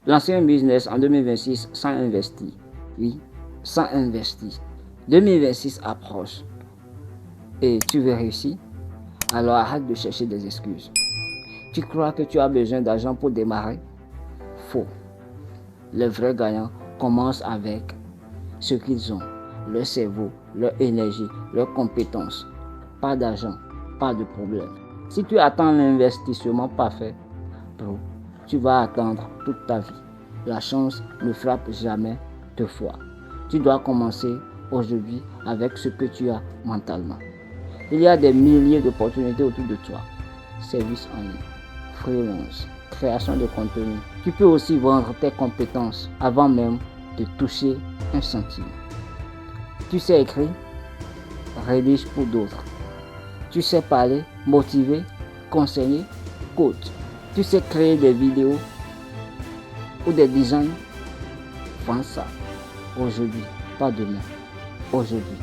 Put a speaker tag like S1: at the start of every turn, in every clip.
S1: Lancer un business en 2026 sans investir. Oui, sans investir. 2026 approche et tu veux réussir, alors arrête de chercher des excuses. Tu crois que tu as besoin d'argent pour démarrer? Faux. Les vrais gagnants commencent avec ce qu'ils ont, leur cerveau, leur énergie, leurs compétences. Pas d'argent, pas de problème. Si tu attends l'investissement parfait, bro, tu vas attendre toute ta vie. La chance ne frappe jamais deux fois. Tu dois commencer aujourd'hui avec ce que tu as mentalement. Il y a des milliers d'opportunités autour de toi. Services en ligne, freelance, création de contenu. Tu peux aussi vendre tes compétences avant même de toucher un centime. Tu sais écrire? Rédige pour d'autres. Tu sais parler, motiver, conseiller, coach. Tu sais créer des vidéos ou des designs? Vends ça. Aujourd'hui, pas demain. Aujourd'hui.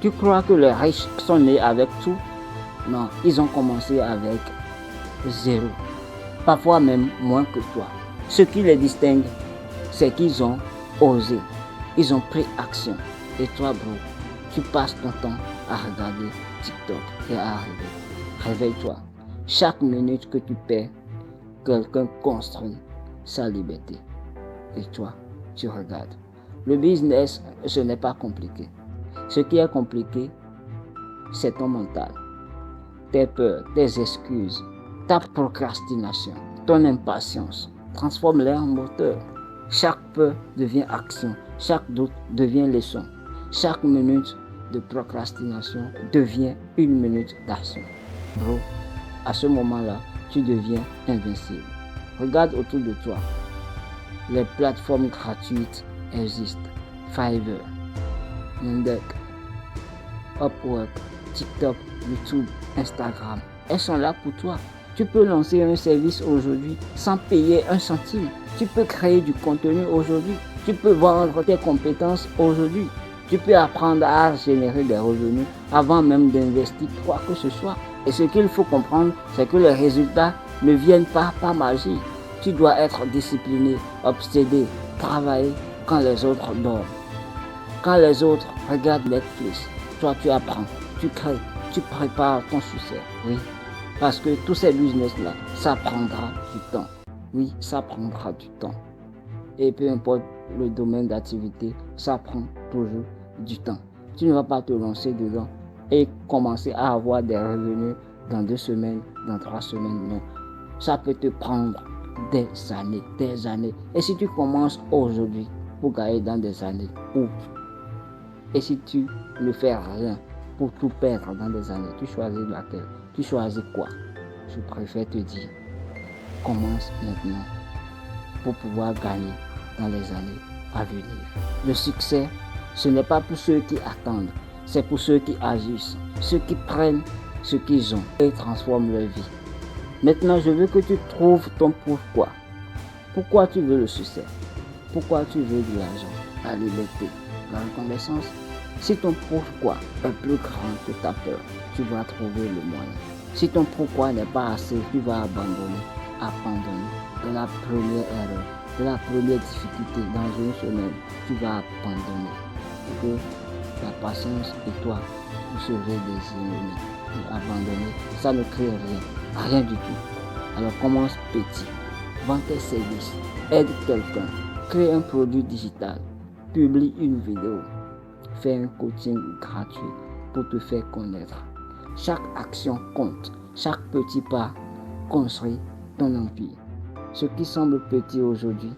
S1: Tu crois que les riches sont nés avec tout? Non, ils ont commencé avec zéro. Parfois même moins que toi. Ce qui les distingue, c'est qu'ils ont osé. Ils ont pris action. Et toi, bro, tu passes ton temps à regarder TikTok et à rêver. Réveille-toi. Chaque minute que tu perds, quelqu'un construit sa liberté. Et toi, tu regardes. Le business, ce n'est pas compliqué. Ce qui est compliqué, c'est ton mental. Tes peurs, tes excuses, ta procrastination, ton impatience. Transforme-les en moteur. Chaque peur devient action. Chaque doute devient leçon. Chaque minute de procrastination devient une minute d'action. Bro, à ce moment-là, tu deviens invincible. Regarde autour de toi. Les plateformes gratuites existent. Fiverr, Yandex, Upwork, TikTok, YouTube, Instagram. Elles sont là pour toi. Tu peux lancer un service aujourd'hui sans payer un centime. Tu peux créer du contenu aujourd'hui. Tu peux vendre tes compétences aujourd'hui. Tu peux apprendre à générer des revenus avant même d'investir quoi que ce soit. Et ce qu'il faut comprendre, c'est que les résultats ne viennent pas par magie. Tu dois être discipliné, obsédé, travailler quand les autres dorment. Quand les autres regardent Netflix, toi tu apprends, tu crées, tu prépares ton succès. Oui, parce que tous ces business-là, ça prendra du temps. Oui, ça prendra du temps. Et peu importe le domaine d'activité, ça prend toujours du temps. Tu ne vas pas te lancer dedans et commencer à avoir des revenus dans 2 semaines, dans 3 semaines. Non, ça peut te prendre des années, des années. Et si tu commences aujourd'hui pour gagner dans des années, où? Et si tu ne fais rien pour tout perdre dans des années, tu choisis laquelle? Tu choisis quoi? Je préfère te dire, commence maintenant pour pouvoir gagner dans les années à venir. Le succès, ce n'est pas pour ceux qui attendent, c'est pour ceux qui agissent, ceux qui prennent ce qu'ils ont et transforment leur vie. Maintenant, je veux que tu trouves ton pourquoi. Pourquoi tu veux le succès? Pourquoi tu veux de l'argent, la liberté, la reconnaissance? Si ton pourquoi est plus grand que ta peur, tu vas trouver le moyen. Si ton pourquoi n'est pas assez, tu vas abandonner de la première erreur, de la première difficulté dans une semaine, tu vas abandonner. Parce que la patience et toi, vous serez des ennemis. Abandonner, ça ne crée rien du tout. Alors commence petit, vends tes services, aide quelqu'un, crée un produit digital, publie une vidéo, fais un coaching gratuit pour te faire connaître. Chaque action compte, chaque petit pas construit ton empire. Ce qui semble petit aujourd'hui,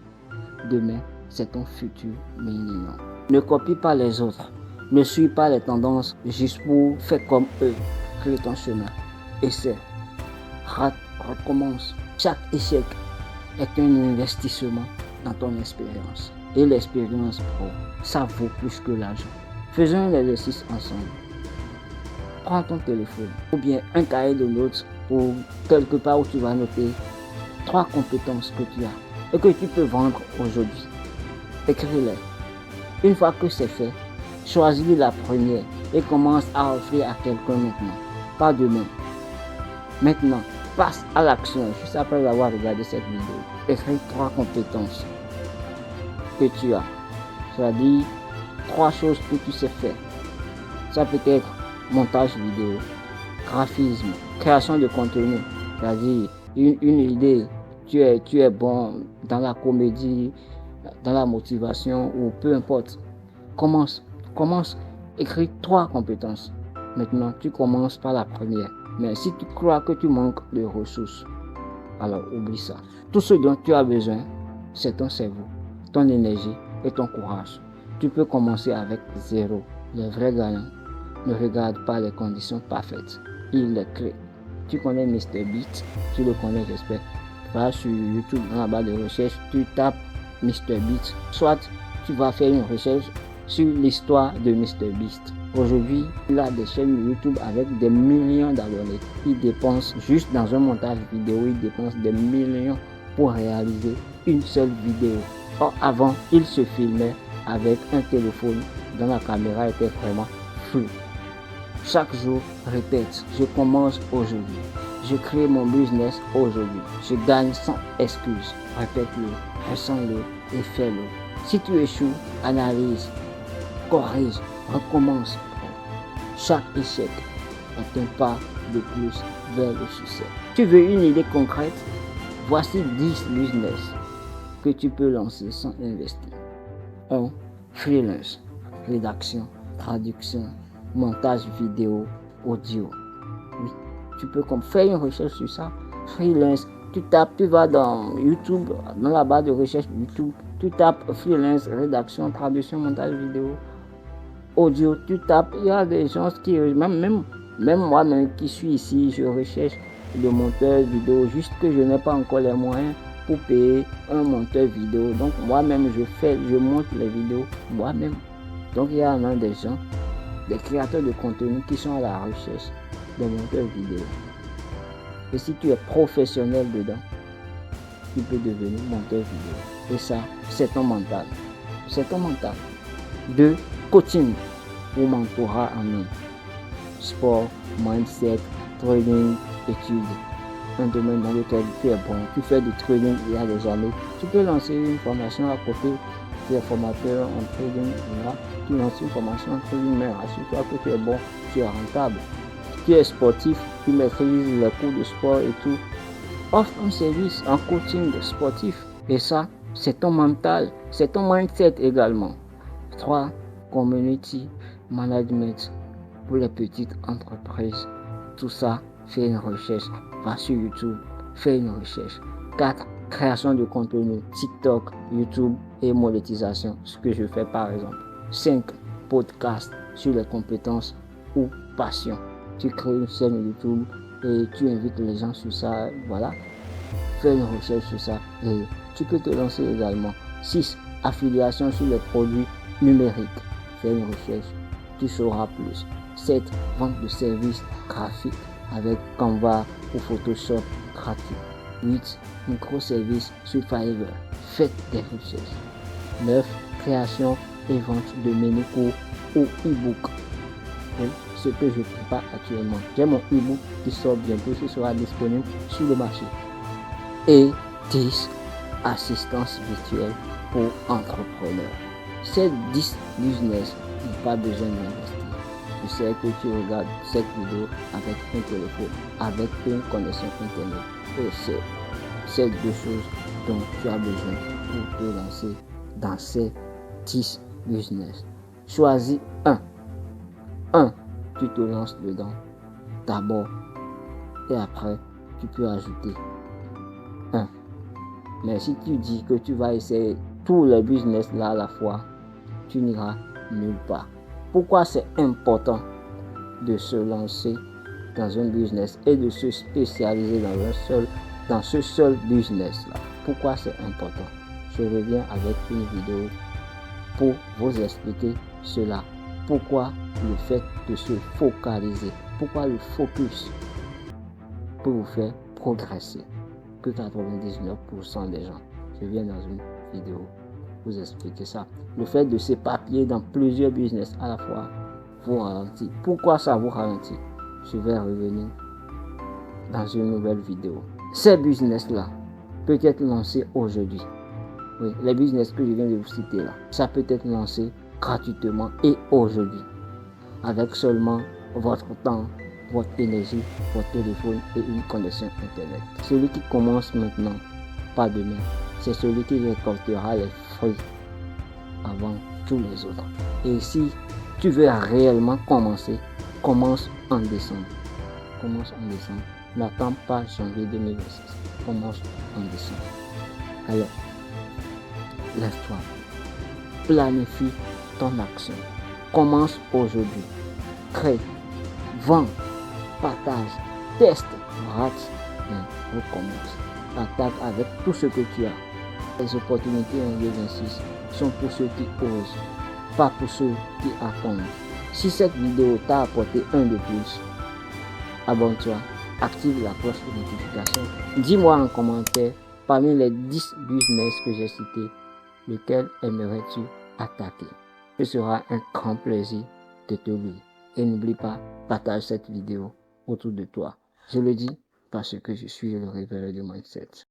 S1: demain, c'est ton futur minimum. Ne copie pas les autres, ne suis pas les tendances juste pour faire comme eux. Crée ton chemin, essaie, rate, recommence. Chaque échec est un investissement dans ton expérience. Et l'expérience pro, ça vaut plus que l'argent. Faisons un exercice ensemble. Prends ton téléphone ou bien un cahier de notes ou quelque part où tu vas noter 3 compétences que tu as et que tu peux vendre aujourd'hui. Écris-les. Une fois que c'est fait, choisis la première et commence à offrir à quelqu'un maintenant. Pas demain. Maintenant, passe à l'action juste après avoir regardé cette vidéo. Écris 3 compétences que tu as. C'est-à-dire 3 choses que tu sais faire. Ça peut être montage vidéo, graphisme, création de contenu. C'est-à-dire une idée, tu es bon dans la comédie, dans la motivation ou peu importe. Commence, écris 3 compétences. Maintenant, tu commences par la première. Mais si tu crois que tu manques de ressources, alors oublie ça. Tout ce dont tu as besoin, c'est ton cerveau, ton énergie et ton courage. Tu peux commencer avec 0. Les vrais gagnants ne regardent pas les conditions parfaites. Ils les créent. Tu connais MrBeast, tu le connais, j'espère. Va sur YouTube, dans la barre de recherche, tu tapes MrBeast. Soit tu vas faire une recherche sur l'histoire de MrBeast. Aujourd'hui, il a des chaînes YouTube avec des millions d'abonnés. Il dépense juste dans un montage vidéo, il dépense des millions pour réaliser une seule vidéo. Or, avant, il se filmait avec un téléphone dont la caméra était vraiment floue. Chaque jour, répète, je commence aujourd'hui. Je crée mon business aujourd'hui. Je gagne sans excuse. Répète-le, ressens-le et fais-le. Si tu échoues, analyse, corrige, recommence. Chaque échec est un pas de plus vers le succès. Tu veux une idée concrète? Voici 10 business que tu peux lancer sans investir. 1. Freelance, rédaction, traduction, montage vidéo, audio. Oui, tu peux faire une recherche sur ça. Freelance, tu vas dans YouTube, dans la barre de recherche YouTube, tu tapes freelance, rédaction, traduction, montage vidéo, audio, tu tapes, il y a des gens qui, même moi-même qui suis ici, je recherche le monteur vidéo, juste que je n'ai pas encore les moyens pour payer un monteur vidéo. Donc moi-même, je monte les vidéos moi-même. Donc il y en a des gens, des créateurs de contenu qui sont à la recherche des monteurs vidéo. Et si tu es professionnel dedans, tu peux devenir monteur vidéo. Et ça, c'est ton mental. C'est ton mental. 2. Coaching ou mentorat en ligne. Sport, mindset, trading, études. Un domaine dans lequel tu es bon. Tu fais du trading il y a des années. Tu peux lancer une formation à côté. Tu es formateur en trading. Là, tu lances une formation en trading, mais rassure-toi que tu es bon, tu es rentable. Tu es sportif, tu maîtrises les cours de sport et tout. Offre un service en coaching sportif. Et ça, c'est ton mental, c'est ton mindset également. 3. Community management pour les petites entreprises. Tout ça, fais une recherche. Va sur YouTube, fais une recherche. 4. Création de contenu, TikTok, YouTube et monétisation, ce que je fais par exemple. 5. Podcast sur les compétences ou passion. Tu crées une chaîne YouTube et tu invites les gens sur ça, voilà. Fais une recherche sur ça et tu peux te lancer également. 6. Affiliation sur les produits numériques. Fais une recherche, tu sauras plus. 7. Vente de services graphiques avec Canva ou Photoshop gratuit. 8. Microservices sur Fiverr. Faites des recherches. 9. Création et vente de mini-cours ou e-book. Oui, ce que je prépare actuellement. J'ai mon e-book qui sort bientôt, qui sera disponible sur le marché. Et 10. Assistance virtuelle pour entrepreneurs. Ces 10 business n'ont pas besoin d'investir. Je sais que tu regardes cette vidéo avec un téléphone, avec une connexion internet. Et c'est ces 2 choses dont tu as besoin pour te lancer dans ces 10 business. Choisis un. Tu te lances dedans d'abord et après tu peux ajouter un. Mais si tu dis que tu vas essayer tous les business là à la fois, tu n'iras nulle part. Pourquoi c'est important de se lancer dans un business et de se spécialiser dans ce seul business là? Pourquoi c'est important? Je reviens avec une vidéo pour vous expliquer cela. Pourquoi le fait de se focaliser? Pourquoi le focus peut vous faire progresser que 99% des gens? Je viens dans une vidéo vous expliquer ça. Le fait de s'éparpiller dans plusieurs business à la fois vous ralentit. Pourquoi ça vous ralentit? Je vais revenir dans une nouvelle vidéo. Ces business-là peut être lancé aujourd'hui. Oui, les business que je viens de vous citer là, ça peut être lancé gratuitement et aujourd'hui, avec seulement votre temps, votre énergie, votre téléphone et une connexion Internet. Celui qui commence maintenant, pas demain, c'est celui qui récoltera les fruits avant tous les autres. Et si tu veux réellement commencer, commence en décembre. Commence en décembre. N'attends pas janvier 2026. Commence en décembre. Alors, lève-toi. Planifie ton action. Commence aujourd'hui. Crée, vends, partage, teste, rate, et recommence. Attaque avec tout ce que tu as. Les opportunités en 2026 sont pour ceux qui osent, pas pour ceux qui attendent. Si cette vidéo t'a apporté un de plus, abonne-toi, active la cloche de notification. Dis-moi en commentaire, parmi les 10 business que j'ai cités, lequel aimerais-tu attaquer? Ce sera un grand plaisir de te lire. Et n'oublie pas, partage cette vidéo autour de toi. Je le dis parce que je suis le révéleur du mindset.